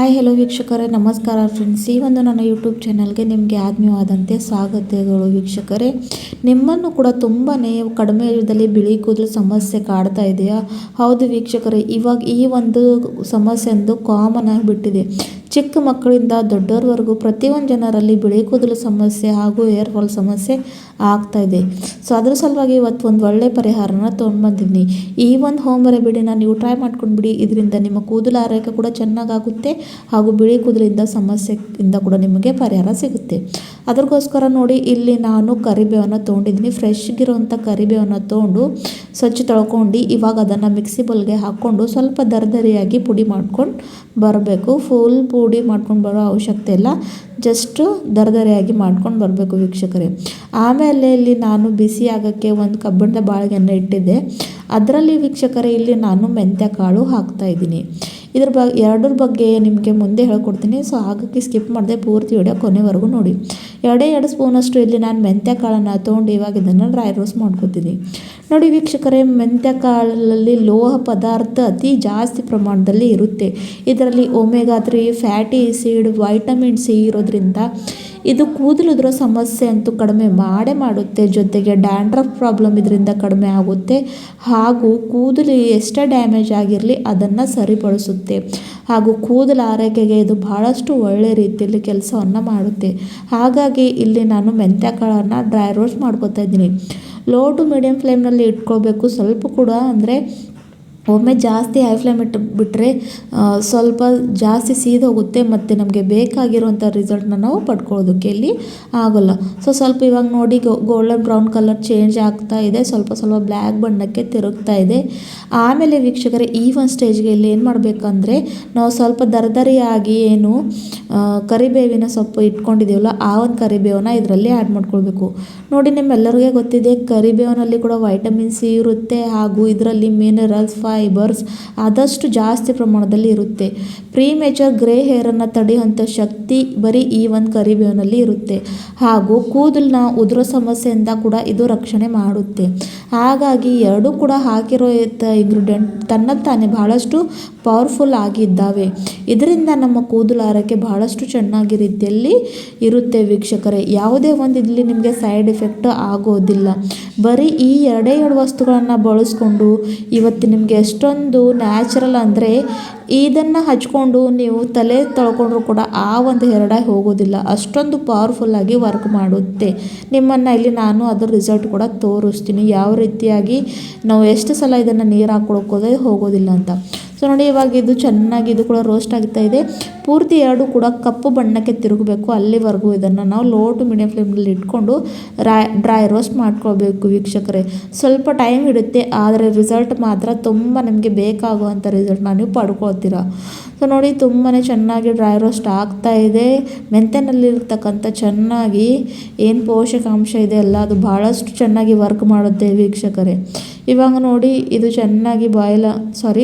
Hi hello ವೀಕ್ಷಕರೇ, ನಮಸ್ಕಾರ friends. ಈ ಒಂದು ನನ್ನ ಯೂಟ್ಯೂಬ್ ಚಾನಲ್ಗೆ ನಿಮಗೆ ಆತ್ಮೀಯವಾದಂತೆ ಸ್ವಾಗತಗಳು ವೀಕ್ಷಕರೇ. ನಿಮ್ಮನ್ನು ಕೂಡ ತುಂಬಾ ಕಡಿಮೆ ಏಜಲ್ಲಿ ಬಿಳಿ ಕೂದಲು ಸಮಸ್ಯೆ ಕಾಡ್ತಾ ಇದೆಯಾ? ಹೌದು ವೀಕ್ಷಕರೇ, ಇವಾಗ ಈ ಒಂದು ಸಮಸ್ಯೆ ಒಂದು ಕಾಮನ್ ಆಗಿಬಿಟ್ಟಿದೆ. ಚಿಕ್ಕ ಮಕ್ಕಳಿಂದ ದೊಡ್ಡವರವರೆಗೂ ಪ್ರತಿಯೊಂದು ಜನರಲ್ಲಿ ಬಿಳಿ ಕೂದಲು ಸಮಸ್ಯೆ ಹಾಗೂ ಹೇರ್ ಫಾಲ್ ಸಮಸ್ಯೆ ಆಗ್ತಾ ಇದೆ. ಸೊ ಅದ್ರ ಸಲುವಾಗಿ ಇವತ್ತು ಒಂದು ಒಳ್ಳೆ ಪರಿಹಾರನ ತೊಗೊಂಡ್ಬಂದಿದ್ದೀನಿ. ಈ ಒಂದು ಹೋಮ್ ರೆಮಿಡಿನ ನೀವು ಟ್ರೈ ಮಾಡ್ಕೊಂಡ್ಬಿಡಿ. ಇದರಿಂದ ನಿಮ್ಮ ಕೂದಲು ಆರೈಕೆ ಕೂಡ ಚೆನ್ನಾಗಾಗುತ್ತೆ ಹಾಗೂ ಬಿಳಿ ಕೂದಲಿಂದ ಸಮಸ್ಯೆಯಿಂದ ಕೂಡ ನಿಮಗೆ ಪರಿಹಾರ ಸಿಗುತ್ತೆ. ಅದಕ್ಕೋಸ್ಕರ ನೋಡಿ, ಇಲ್ಲಿ ನಾನು ಕರಿಬೇವನ್ನು ತೊಗೊಂಡಿದ್ದೀನಿ. ಫ್ರೆಶ್ಗಿರೋಂಥ ಕರಿಬೇವನ್ನು ತೊಗೊಂಡು ಸ್ವಚ್ಛ ತೊಳ್ಕೊಂಡು ಇವಾಗ ಅದನ್ನು ಮಿಕ್ಸಿ ಬೌಲ್ಗೆ ಹಾಕ್ಕೊಂಡು ಸ್ವಲ್ಪ ದರದರಿಯಾಗಿ ಪುಡಿ ಮಾಡ್ಕೊಂಡು ಬರಬೇಕು. ಫುಲ್ ಪುಡಿ ಮಾಡ್ಕೊಂಡು ಬರೋ ಅವಶ್ಯಕತೆ ಇಲ್ಲ, ಜಸ್ಟು ದರದರಿಯಾಗಿ ಮಾಡ್ಕೊಂಡು ಬರಬೇಕು ವೀಕ್ಷಕರೇ. ಆಮೇಲೆ ಇಲ್ಲಿ ನಾನು ಬಿಸಿ ಆಗೋಕ್ಕೆ ಒಂದು ಕಬ್ಬಿಣದ ಬಾಳಿಗೆಯನ್ನು ಇಟ್ಟಿದ್ದೆ. ಅದರಲ್ಲಿ ವೀಕ್ಷಕರೇ ಇಲ್ಲಿ ನಾನು ಮೆಂತ್ಯ ಕಾಳು ಹಾಕ್ತಾಯಿದ್ದೀನಿ. ಎರಡರ ಬಗ್ಗೆ ನಿಮಗೆ ಮುಂದೆ ಹೇಳ್ಕೊಡ್ತೀನಿ. ಸೊ ಹಾಗಾಗಿ ಸ್ಕಿಪ್ ಮಾಡಿದೆ, ಪೂರ್ತಿ ವಿಡಿಯೋ ಕೊನೆವರೆಗೂ ನೋಡಿ. 2 ಸ್ಪೂನಷ್ಟು ಇಲ್ಲಿ ನಾನು ಮೆಂತ್ಯ ಕಾಳನ್ನು ತೊಗೊಂಡು ಇವಾಗ ಇದನ್ನು ಡ್ರೈ ರೋಸ್ಟ್ ಮಾಡ್ಕೊತೀನಿ. ನೋಡಿ ವೀಕ್ಷಕರೇ, ಮೆಂತ್ಯ ಕಾಳಲ್ಲಿ ಲೋಹ ಪದಾರ್ಥ ಅತಿ ಜಾಸ್ತಿ ಪ್ರಮಾಣದಲ್ಲಿ ಇರುತ್ತೆ. ಇದರಲ್ಲಿ omega 3 fatty acid, vitamin C ಇರೋದ್ರಿಂದ ಇದು ಕೂದಲುದ್ರ ಸಮಸ್ಯೆ ಅಂತೂ ಕಡಿಮೆ ಮಾಡುತ್ತೆ. ಜೊತೆಗೆ ಡ್ಯಾಂಡ್ರಫ್ ಪ್ರಾಬ್ಲಮ್ ಇದರಿಂದ ಕಡಿಮೆ ಆಗುತ್ತೆ ಹಾಗೂ ಕೂದಲು ಎಷ್ಟೇ ಡ್ಯಾಮೇಜ್ ಆಗಿರಲಿ ಅದನ್ನು ಸರಿಪಡಿಸುತ್ತೆ ಹಾಗೂ ಕೂದಲು ಆರೈಕೆಗೆ ಇದು ಬಹಳಷ್ಟು ಒಳ್ಳೆ ರೀತಿಯಲ್ಲಿ ಕೆಲಸವನ್ನು ಮಾಡುತ್ತೆ. ಹಾಗಾಗಿ ಇಲ್ಲಿ ನಾನು ಮೆಂತ್ಯ ಕಾಳನ್ನು ಡ್ರೈ ರೋಸ್ಟ್ ಮಾಡ್ಕೊತಾ ಇದ್ದೀನಿ. ಲೋ ಟು ಮೀಡಿಯಮ್ ಫ್ಲೇಮ್ನಲ್ಲಿ ಇಟ್ಕೊಳ್ಬೇಕು. ಸ್ವಲ್ಪ ಕೂಡ ಅಂದರೆ ಒಮ್ಮೆ ಜಾಸ್ತಿ ಹೈ ಫ್ಲೇಮ್ ಇಟ್ಟುಬಿಟ್ರೆ ಸ್ವಲ್ಪ ಜಾಸ್ತಿ ಸೀದೋಗುತ್ತೆ ಮತ್ತು ನಮಗೆ ಬೇಕಾಗಿರುವಂಥ ರಿಸಲ್ಟ್ನ ನಾವು ಪಡ್ಕೊಳ್ಳೋದಕ್ಕೆ ಇಲ್ಲಿ ಆಗೋಲ್ಲ. ಸೊ ಸ್ವಲ್ಪ ಇವಾಗ ನೋಡಿ ಗೋಲ್ಡನ್ ಬ್ರೌನ್ ಕಲರ್ ಚೇಂಜ್ ಆಗ್ತಾ ಇದೆ, ಸ್ವಲ್ಪ ಬ್ಲ್ಯಾಕ್ ಬಣ್ಣಕ್ಕೆ ತಿರುಗ್ತಾ ಇದೆ. ಆಮೇಲೆ ವೀಕ್ಷಕರೇ, ಈ ಒಂದು ಸ್ಟೇಜ್ಗೆ ಇಲ್ಲಿ ಏನು ಮಾಡಬೇಕಂದ್ರೆ, ನಾವು ಸ್ವಲ್ಪ ದರದರಿಯಾಗಿ ಏನು ಕರಿಬೇವಿನ ಸೊಪ್ಪು ಇಟ್ಕೊಂಡಿದ್ದೀವಲ್ಲ ಆ ಒಂದು ಕರಿಬೇವನ್ನ ಇದರಲ್ಲಿ ಆ್ಯಡ್ ಮಾಡ್ಕೊಳ್ಬೇಕು. ನೋಡಿ, ನಿಮ್ಮೆಲ್ಲರಿಗೂ ಗೊತ್ತಿದೆ ಕರಿಬೇವಿನಲ್ಲಿ ಕೂಡ ವೈಟಮಿನ್ ಸಿ ಇರುತ್ತೆ ಹಾಗೂ ಇದರಲ್ಲಿ ಮಿನರಲ್ಸ್, ಫೈಬರ್ಸ್ ಆದಷ್ಟು ಜಾಸ್ತಿ ಪ್ರಮಾಣದಲ್ಲಿ ಇರುತ್ತೆ. ಪ್ರೀಮೇಚರ್ ಗ್ರೇ ಹೇರನ್ನು ತಡೆಯುವಂಥ ಶಕ್ತಿ ಬರೀ ಈ ಒಂದು ಕರಿಬೇವಿನಲ್ಲಿ ಇರುತ್ತೆ ಹಾಗೂ ಕೂದಲನ್ನ ಉದುರೋ ಸಮಸ್ಯೆಯಿಂದ ಕೂಡ ಇದು ರಕ್ಷಣೆ ಮಾಡುತ್ತೆ. ಹಾಗಾಗಿ ಎರಡೂ ಕೂಡ ಹಾಕಿರೋ ಇಂಗ್ರೀಡಿಯೆಂಟ್ ತನ್ನತ್ತಾನೆ ಬಹಳಷ್ಟು ಪವರ್ಫುಲ್ ಆಗಿದ್ದಾವೆ. ಇದರಿಂದ ನಮ್ಮ ಕೂದಲು ಆರೈಕೆ ಬಹಳಷ್ಟು ಚೆನ್ನಾಗಿ ರೀತಿಯಲ್ಲಿ ಇರುತ್ತೆ ವೀಕ್ಷಕರೇ. ಯಾವುದೇ ಒಂದು ಇಲ್ಲಿ ನಿಮಗೆ ಸೈಡ್ ಎಫೆಕ್ಟ್ ಆಗೋದಿಲ್ಲ. ಬರೀ ಈ 2 ವಸ್ತುಗಳನ್ನು ಬಳಸ್ಕೊಂಡು ಇವತ್ತು ನಿಮಗೆ ಎಷ್ಟೊಂದು ನ್ಯಾಚುರಲ್ ಅಂದರೆ ಇದನ್ನು ಹಚ್ಕೊಂಡು ನೀವು ತಲೆ ತೊಳ್ಕೊಂಡ್ರೂ ಕೂಡ ಆ ಒಂದು ಹೆರಡಾಗಿ ಹೋಗೋದಿಲ್ಲ, ಅಷ್ಟೊಂದು ಪವರ್ಫುಲ್ಲಾಗಿ ವರ್ಕ್ ಮಾಡುತ್ತೆ. ನಿಮ್ಮನ್ನು ಇಲ್ಲಿ ನಾನು ಅದರ ರಿಸಲ್ಟ್ ಕೂಡ ತೋರಿಸ್ತೀನಿ, ಯಾವ ರೀತಿಯಾಗಿ ನಾವು ಎಷ್ಟು ಸಲ ಇದನ್ನು ನೀರು ಹಾಕ್ಕೊಳಕ್ಕೋದೇ ಹೋಗೋದಿಲ್ಲ ಅಂತ. ಸೊ ನೋಡಿ, ಇವಾಗ ಇದು ಚೆನ್ನಾಗಿ ಇದು ಕೂಡ ರೋಸ್ಟ್ ಆಗ್ತಾ ಇದೆ. ಪೂರ್ತಿ 2 ಕೂಡ ಕಪ್ಪು ಬಣ್ಣಕ್ಕೆ ತಿರುಗಬೇಕು. ಅಲ್ಲಿವರೆಗೂ ಇದನ್ನು ನಾವು ಲೋ ಟು ಮೀಡಿಯಮ್ ಫ್ಲೇಮ್ನಲ್ಲಿ ಇಟ್ಕೊಂಡು ಡ್ರೈ ರೋಸ್ಟ್ ಮಾಡ್ಕೊಳ್ಬೇಕು ವೀಕ್ಷಕರೇ. ಸ್ವಲ್ಪ ಟೈಮ್ ಹಿಡಿಯುತ್ತೆ, ಆದರೆ ರಿಸಲ್ಟ್ ಮಾತ್ರ ತುಂಬ ನಮಗೆ ಬೇಕಾಗುವಂಥ ರಿಸಲ್ಟ್ನ ನೀವು ಪಡ್ಕೊಳ್ತೀರಾ. ಸೊ ನೋಡಿ, ತುಂಬಾ ಚೆನ್ನಾಗಿ ಡ್ರೈ ರೋಸ್ಟ್ ಆಗ್ತಾ ಇದೆ. ಮೆಂತ್ಯನಲ್ಲಿರ್ತಕ್ಕಂಥ ಚೆನ್ನಾಗಿ ಏನು ಪೋಷಕಾಂಶ ಇದೆ ಅಲ್ಲ, ಅದು ಭಾಳಷ್ಟು ಚೆನ್ನಾಗಿ ವರ್ಕ್ ಮಾಡುತ್ತೆ ವೀಕ್ಷಕರೇ. ಇವಾಗ ನೋಡಿ, ಇದು ಚೆನ್ನಾಗಿ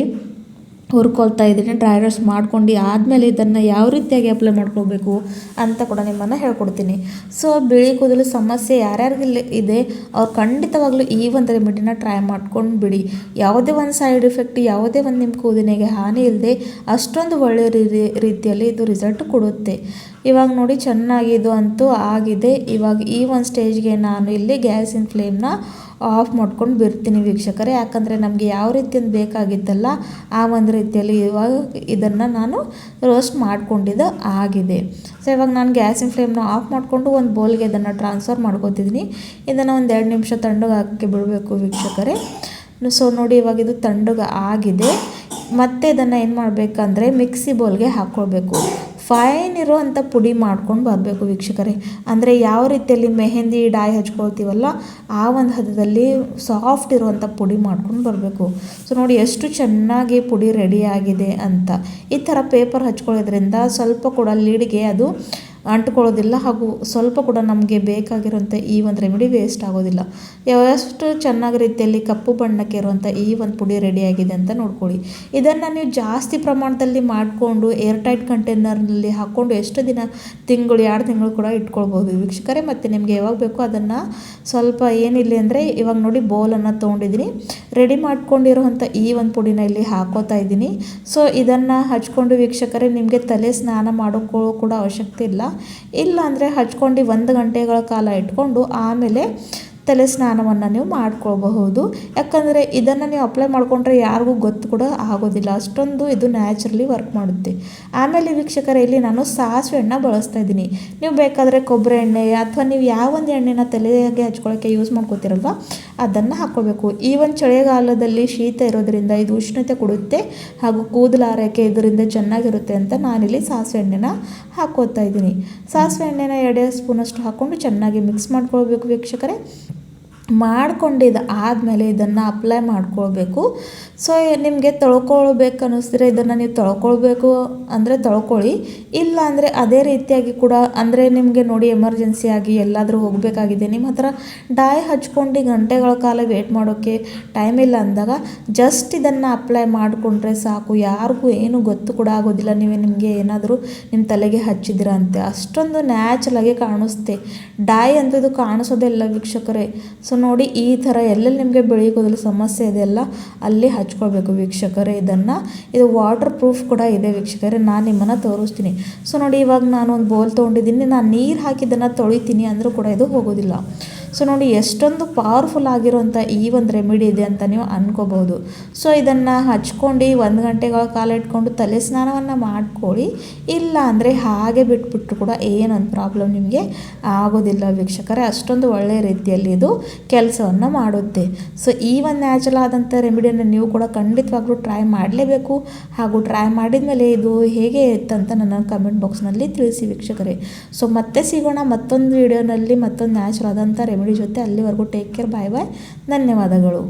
ಹುರ್ಕೊಳ್ತಾ ಇದ್ದೀನಿ. ಡ್ರೈ ರೋಸ್ಟ್ ಮಾಡ್ಕೊಂಡು ಆದಮೇಲೆ ಇದನ್ನು ಯಾವ ರೀತಿಯಾಗಿ ಅಪ್ಲೈ ಮಾಡ್ಕೊಳ್ಬೇಕು ಅಂತ ಕೂಡ ನಿಮ್ಮನ್ನು ಹೇಳ್ಕೊಡ್ತೀನಿ. ಸೊ ಬಿಳಿ ಕೂದಲು ಸಮಸ್ಯೆ ಯಾರ್ಯಾರಿಗಿಲ್ಲ ಇದೆ ಅವ್ರು ಖಂಡಿತವಾಗ್ಲೂ ಈ ಒಂದು ರೆಮಿಡಿನ ಟ್ರೈ ಮಾಡ್ಕೊಂಡು ಬಿಡಿ. ಯಾವುದೇ ಒಂದು ಸೈಡ್ ಎಫೆಕ್ಟ್, ಯಾವುದೇ ಒಂದು ನಿಮ್ಮ ಕೂದಲಿಗೆ ಹಾನಿ ಇಲ್ಲದೆ ಅಷ್ಟೊಂದು ಒಳ್ಳೆಯ ರೀತಿಯಲ್ಲಿ ಇದು ರಿಸಲ್ಟ್ ಕೊಡುತ್ತೆ. ಇವಾಗ ನೋಡಿ, ಚೆನ್ನಾಗಿ ಇದು ಅಂತೂ ಆಗಿದೆ. ಇವಾಗ ಈ ಒಂದು ಸ್ಟೇಜ್ಗೆ ನಾನು ಇಲ್ಲಿ ಗ್ಯಾಸಿನ ಫ್ಲೇಮ್ನ ಆಫ್ ಮಾಡ್ಕೊಂಡು ಬಿಡ್ತೀನಿ ವೀಕ್ಷಕರೇ. ಯಾಕಂದರೆ ನಮಗೆ ಯಾವ ರೀತಿಯಿಂದ ಬೇಕಾಗಿತ್ತಲ್ಲ ಆ ಒಂದು ರೀತಿಯಲ್ಲಿ ಇವಾಗ ಇದನ್ನು ನಾನು ರೋಸ್ಟ್ ಮಾಡ್ಕೊಂಡಿದ್ದು ಆಗಿದೆ. ಸೊ ಇವಾಗ ನಾನು ಗ್ಯಾಸಿನ ಫ್ಲೇಮ್ನ ಆಫ್ ಮಾಡಿಕೊಂಡು ಒಂದು ಬೌಲ್ಗೆ ಇದನ್ನು ಟ್ರಾನ್ಸ್ಫರ್ ಮಾಡ್ಕೊತಿದ್ದೀನಿ. ಇದನ್ನು ಒಂದು 2 ನಿಮಿಷ ತಣ್ಣಗೆ ಹಾಕಿ ಬಿಡಬೇಕು ವೀಕ್ಷಕರೇ. ಸೊ ನೋಡಿ, ಇವಾಗ ಇದು ತಣ್ಣಗೆ ಆಗಿದೆ. ಮತ್ತು ಇದನ್ನು ಏನು ಮಾಡಬೇಕಂದ್ರೆ ಮಿಕ್ಸಿ ಬೌಲ್ಗೆ ಹಾಕ್ಕೊಳ್ಬೇಕು. ಫೈನ್ ಇರೋವಂಥ ಪುಡಿ ಮಾಡ್ಕೊಂಡು ಬರಬೇಕು ವೀಕ್ಷಕರೇ. ಅಂದರೆ ಯಾವ ರೀತಿಯಲ್ಲಿ ಮೆಹಂದಿ ಡೈ ಹಚ್ಕೊಳ್ತೀವಲ್ಲ ಆ ಒಂದು ಹದದಲ್ಲಿ ಸಾಫ್ಟ್ ಇರುವಂಥ ಪುಡಿ ಮಾಡ್ಕೊಂಡು ಬರಬೇಕು. ಸೊ ನೋಡಿ ಎಷ್ಟು ಚೆನ್ನಾಗಿ ಪುಡಿ ರೆಡಿಯಾಗಿದೆ ಅಂತ. ಈ ಥರ ಪೇಪರ್ ಹಚ್ಕೊಳ್ಳೋದ್ರಿಂದ ಸ್ವಲ್ಪ ಕೂಡ ಲೀಡ್ಗೆ ಅದು ಅಂಟ್ಕೊಳ್ಳೋದಿಲ್ಲ, ಹಾಗೂ ಸ್ವಲ್ಪ ಕೂಡ ನಮಗೆ ಬೇಕಾಗಿರುವಂಥ ಈ ಒಂದು ರೆಮಿಡಿ ವೇಸ್ಟ್ ಆಗೋದಿಲ್ಲ. ಎಷ್ಟು ಚೆನ್ನಾಗಿ ರೀತಿಯಲ್ಲಿ ಕಪ್ಪು ಬಣ್ಣಕ್ಕೆ ಇರುವಂಥ ಈ ಒಂದು ಪುಡಿ ರೆಡಿಯಾಗಿದೆ ಅಂತ ನೋಡ್ಕೊಳ್ಳಿ. ಇದನ್ನು ನೀವು ಜಾಸ್ತಿ ಪ್ರಮಾಣದಲ್ಲಿ ಮಾಡಿಕೊಂಡು ಏರ್ಟೈಟ್ ಕಂಟೈನರ್ನಲ್ಲಿ ಹಾಕ್ಕೊಂಡು ಎಷ್ಟು ದಿನ, ತಿಂಗಳು 2 ತಿಂಗಳು ಕೂಡ ಇಟ್ಕೊಳ್ಬೋದು ವೀಕ್ಷಕರೇ. ಮತ್ತು ನಿಮಗೆ ಯಾವಾಗ ಬೇಕೋ ಅದನ್ನು ಸ್ವಲ್ಪ ಏನಿಲ್ಲ ಅಂದರೆ ಇವಾಗ ನೋಡಿ ಬೌಲನ್ನು ತೊಗೊಂಡಿದ್ದೀನಿ, ರೆಡಿ ಮಾಡ್ಕೊಂಡಿರೋವಂಥ ಈ ಒಂದು ಪುಡಿನ ಇಲ್ಲಿ ಹಾಕೋತಾ ಇದ್ದೀನಿ. ಸೊ ಇದನ್ನು ಹಚ್ಕೊಂಡು ವೀಕ್ಷಕರೇ ನಿಮಗೆ ತಲೆ ಸ್ನಾನ ಮಾಡೋಕ್ಕೂ ಕೂಡ ಅವಶ್ಯಕತೆ ಇಲ್ಲ ಅಂದರೆ ಹಚ್ಕೊಂಡು 1 ಗಂಟೆಗಳ ಕಾಲ ಇಟ್ಕೊಂಡು ಆಮೇಲೆ ತಲೆ ಸ್ನಾನವನ್ನು ನೀವು ಮಾಡ್ಕೊಳ್ಬಹುದು. ಯಾಕಂದರೆ ಇದನ್ನು ನೀವು ಅಪ್ಲೈ ಮಾಡಿಕೊಂಡ್ರೆ ಯಾರಿಗೂ ಗೊತ್ತು ಕೂಡ ಆಗೋದಿಲ್ಲ, ಅಷ್ಟೊಂದು ಇದು ನ್ಯಾಚುರಲಿ ವರ್ಕ್ ಮಾಡುತ್ತೆ. ಆಮೇಲೆ ವೀಕ್ಷಕರೇ ಇಲ್ಲಿ ನಾನು ಸಾಸಿವೆ ಎಣ್ಣೆ ಬಳಸ್ತಾ ಇದ್ದೀನಿ. ನೀವು ಬೇಕಾದರೆ ಕೊಬ್ಬರಿ ಎಣ್ಣೆ ಅಥವಾ ನೀವು ಯಾವೊಂದು ಎಣ್ಣೆನ ತಲೆಗೆ ಹಚ್ಕೊಳ್ಳೋಕ್ಕೆ ಯೂಸ್ ಮಾಡ್ಕೋತೀರಲ್ವ ಅದನ್ನು ಹಾಕ್ಕೊಳ್ಬೇಕು. ಈ ಒಂದು ಚಳಿಗಾಲದಲ್ಲಿ ಶೀತ ಇರೋದ್ರಿಂದ ಇದು ಉಷ್ಣತೆ ಕೊಡುತ್ತೆ ಹಾಗೂ ಕೂದಲು ಆರೈಕೆ ಇದರಿಂದ ಚೆನ್ನಾಗಿರುತ್ತೆ ಅಂತ ನಾನಿಲ್ಲಿ ಸಾಸಿವೆ ಎಣ್ಣೆನ ಹಾಕ್ಕೋತಾ ಇದ್ದೀನಿ. ಸಾಸಿವೆ ಎಣ್ಣೆನ 2 ಸ್ಪೂನಷ್ಟು ಹಾಕ್ಕೊಂಡು ಚೆನ್ನಾಗಿ ಮಿಕ್ಸ್ ಮಾಡ್ಕೊಳ್ಬೇಕು ವೀಕ್ಷಕರೇ. ಮಾಡ್ಕೊಂಡಿದ್ದು ಆದಮೇಲೆ ಇದನ್ನು ಅಪ್ಲೈ ಮಾಡ್ಕೊಳ್ಬೇಕು. ಸೊ ನಿಮಗೆ ತೊಳ್ಕೊಳ್ಬೇಕು ಅನ್ನಿಸಿದ್ರೆ ಇದನ್ನು ನೀವು ತೊಳ್ಕೊಳ್ಬೇಕು ಅಂದರೆ ತೊಳ್ಕೊಳ್ಳಿ, ಇಲ್ಲ ಅಂದರೆ ಅದೇ ರೀತಿಯಾಗಿ ಕೂಡ ಅಂದರೆ ನಿಮಗೆ ನೋಡಿ ಎಮರ್ಜೆನ್ಸಿಯಾಗಿ ಎಲ್ಲಾದರೂ ಹೋಗಬೇಕಾಗಿದೆ, ನಿಮ್ಮ ಹತ್ರ ಡೈ ಹಚ್ಕೊಂಡು ಗಂಟೆಗಳ ಕಾಲ ವೇಟ್ ಮಾಡೋಕ್ಕೆ ಟೈಮ್ ಇಲ್ಲ ಅಂದಾಗ ಜಸ್ಟ್ ಇದನ್ನು ಅಪ್ಲೈ ಮಾಡಿಕೊಂಡ್ರೆ ಸಾಕು, ಯಾರಿಗೂ ಏನು ಗೊತ್ತು ಕೂಡ ಆಗೋದಿಲ್ಲ ನಿಮಗೆ ಏನಾದರೂ ನಿಮ್ಮ ತಲೆಗೆ ಹಚ್ಚಿದಿರ ಅಂತೆ. ಅಷ್ಟೊಂದು ನ್ಯಾಚುರಲಾಗಿ ಕಾಣಿಸುತ್ತೆ. ಡೈ ಅಂತ ಇದು ಕಾಣಿಸೋದೇ ಇಲ್ಲ ವೀಕ್ಷಕರೇ. ಸೊ ನೋಡಿ ಈ ಥರ ಎಲ್ಲೆಲ್ಲಿ ನಿಮಗೆ ಬಿಳಿ ಕೂದಲು ಸಮಸ್ಯೆ ಇದೆಯಲ್ಲ ಅಲ್ಲಿ ಹಚ್ಕೊಳ್ಬೇಕು ವೀಕ್ಷಕರೇ. ಇದು ವಾಟರ್ ಪ್ರೂಫ್ ಕೂಡ ಇದೆ ವೀಕ್ಷಕರೇ, ನಾನು ನಿಮ್ಮನ್ನು ತೋರಿಸ್ತೀನಿ. ಸೊ ನೋಡಿ ಇವಾಗ ನಾನು ಒಂದು ಬೌಲ್ ತೊಗೊಂಡಿದ್ದೀನಿ, ನಾನು ನೀರು ಹಾಕಿದ್ದನ್ನು ತೊಳಿತೀನಿ ಅಂದರೂ ಕೂಡ ಇದು ಹೋಗೋದಿಲ್ಲ. ಸೊ ನೋಡಿ ಎಷ್ಟೊಂದು ಪವರ್ಫುಲ್ ಆಗಿರೋಂಥ ಈ ಒಂದು ರೆಮಿಡಿ ಇದೆ ಅಂತ ನೀವು ಅನ್ಕೋಬಹುದು. ಸೊ ಇದನ್ನು ಹಚ್ಕೊಂಡು 1 ಗಂಟೆಗಳ ಕಾಲ ಇಟ್ಕೊಂಡು ತಲೆ ಸ್ನಾನವನ್ನು ಮಾಡ್ಕೊಳ್ಳಿ, ಇಲ್ಲ ಅಂದರೆ ಹಾಗೆ ಬಿಟ್ಬಿಟ್ರು ಕೂಡ ಏನೊಂದು ಪ್ರಾಬ್ಲಮ್ ನಿಮಗೆ ಆಗೋದಿಲ್ಲ ವೀಕ್ಷಕರೇ. ಅಷ್ಟೊಂದು ಒಳ್ಳೆಯ ರೀತಿಯಲ್ಲಿ ಇದು ಕೆಲಸವನ್ನು ಮಾಡುತ್ತೆ. ಸೊ ಈ ಒಂದು ನ್ಯಾಚುರಲ್ ಆದಂಥ ರೆಮಿಡಿಯನ್ನು ನೀವು ಕೂಡ ಖಂಡಿತವಾಗ್ಲೂ ಟ್ರೈ ಮಾಡಲೇಬೇಕು. ಹಾಗೂ ಟ್ರೈ ಮಾಡಿದ ಮೇಲೆ ಇದು ಹೇಗೆ ಇತ್ತಂತ ನನ್ನ ಕಮೆಂಟ್ ಬಾಕ್ಸ್ನಲ್ಲಿ ತಿಳಿಸಿ ವೀಕ್ಷಕರೇ. ಸೊ ಮತ್ತೆ ಸಿಗೋಣ ಮತ್ತೊಂದು ವಿಡಿಯೋನಲ್ಲಿ ಮತ್ತೊಂದು ನ್ಯಾಚುರಲ್ ಆದಂಥ ರೆಮಿಡಿ ಜೊತೆ. ಅಲ್ಲಿವರೆಗೂ ಟೇಕ್ ಕೇರ್, ಬಾಯ್ ಬಾಯ್, ಧನ್ಯವಾದಗಳು.